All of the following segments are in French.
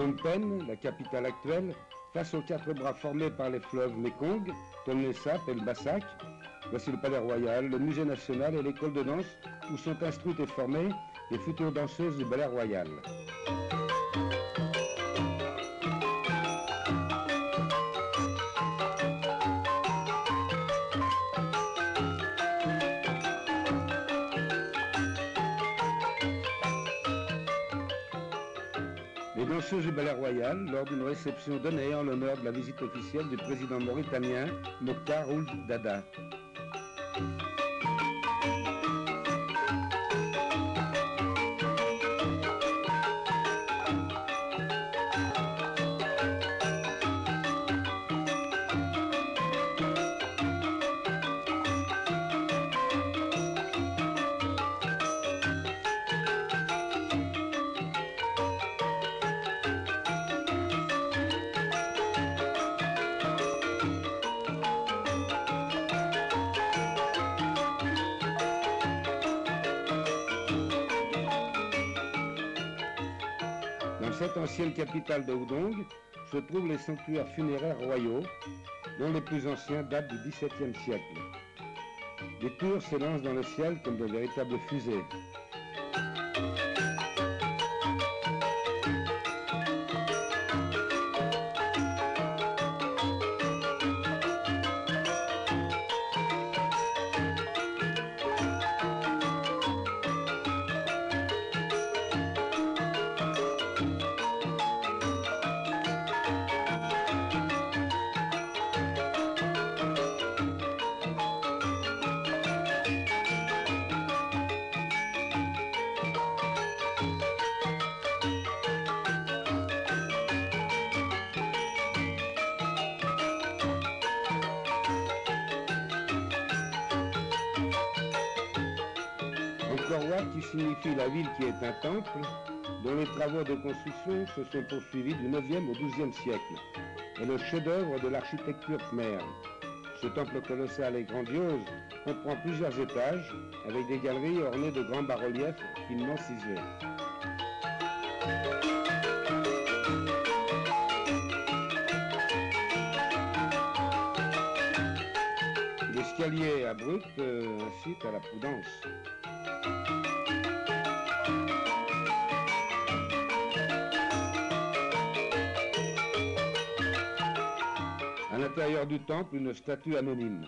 Phnom Penh, la capitale actuelle, face aux quatre bras formés par les fleuves Mekong, Tonlé Sap et le Bassac, voici le palais royal, le musée national et l'école de danse où sont instruites et formées les futures danseuses du ballet royal. Les danseuses du ballet royal, lors d'une réception donnée en l'honneur de la visite officielle du président mauritanien Mokhtar Ould Daddah. Dans cette ancienne capitale de Houdong se trouvent les sanctuaires funéraires royaux, dont les plus anciens datent du XVIIe siècle. Des tours s'élancent dans le ciel comme de véritables fusées. Angkor Wat, qui signifie la ville qui est un temple, dont les travaux de construction se sont poursuivis du 9e au 12e siècle, est le chef-d'œuvre de l'architecture khmer. Ce temple colossal et grandiose comprend plusieurs étages, avec des galeries ornées de grands bas-reliefs finement ciselés. L'escalier abrupt incite à la prudence. À l'intérieur du temple, une statue anonyme.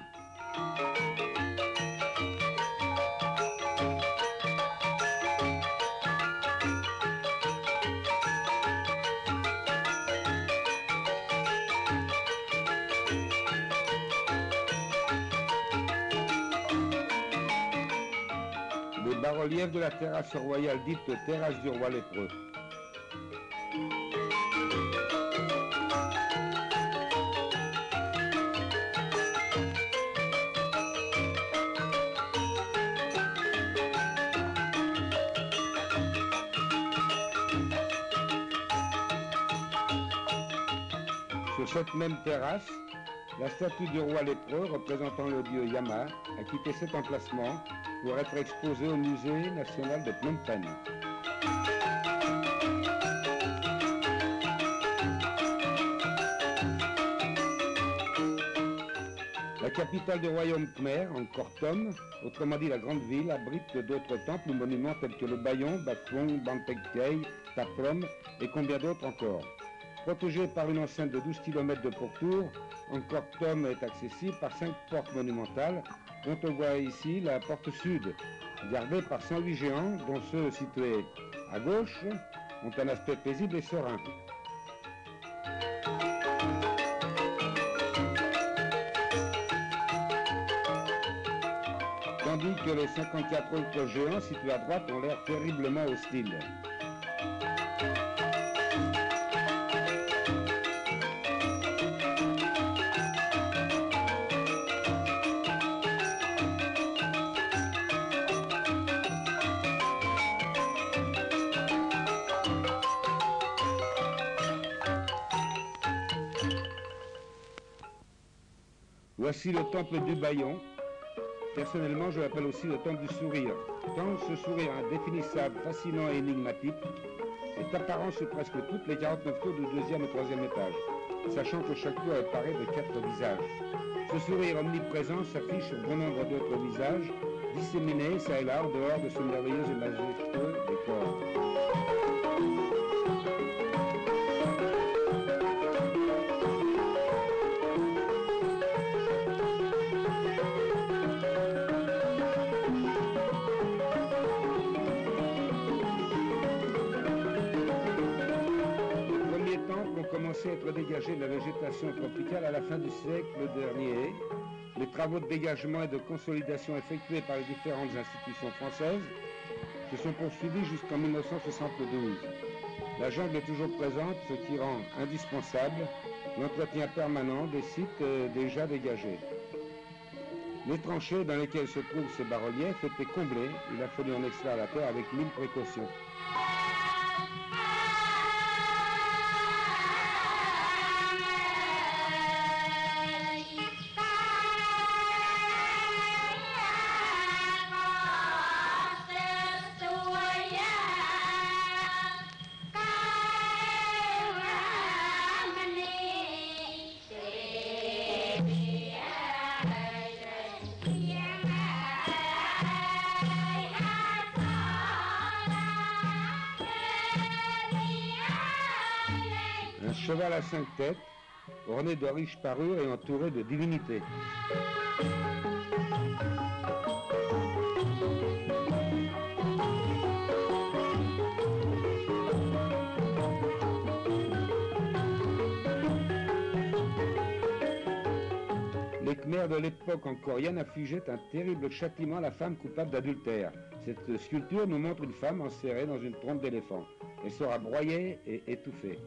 Les bas-reliefs de la terrasse royale dite terrasse du roi lépreux. Sur cette même terrasse, la statue du roi lépreux représentant le dieu Yama a quitté cet emplacement pour être exposée au musée national de Phnom Penh. La capitale du royaume khmer, Angkor Thom, autrement dit la grande ville, abrite d'autres temples ou monuments tels que le Bayon, Baphong, Banteng Kei, Taprom et combien d'autres encore. Protégé par une enceinte de 12 km de pourtour, Angkor Thom est accessible par 5 portes monumentales, dont on voit ici la porte sud, gardée par 108 géants, dont ceux situés à gauche ont un aspect paisible et serein. Tandis que les 54 autres géants situés à droite ont l'air terriblement hostiles. Voici le temple du Bayon, Personnellement, je l'appelle aussi le temps du sourire. Tant ce sourire indéfinissable, fascinant et énigmatique est apparent sur presque toutes les 49 tours du deuxième et troisième étage, sachant que chaque tour est parée de 4 visages. Ce sourire omniprésent s'affiche sur bon nombre d'autres visages, disséminés ça et là en dehors de ce merveilleux et majestueux décor. Commencé à être dégagé de la végétation tropicale à la fin du siècle dernier. Les travaux de dégagement et de consolidation effectués par les différentes institutions françaises se sont poursuivis jusqu'en 1972. La jungle est toujours présente, ce qui rend indispensable l'entretien permanent des sites déjà dégagés. Les tranchées dans lesquelles se trouvent ces bas-reliefs étaient comblées. Il a fallu en extraire la terre avec 1000 précautions. Un cheval à 5 têtes, orné de riches parures et entouré de divinités. Les Khmers de l'époque encore affligeaient un terrible châtiment à la femme coupable d'adultère. Cette sculpture nous montre une femme enserrée dans une trompe d'éléphant. Elle sera broyée et étouffée.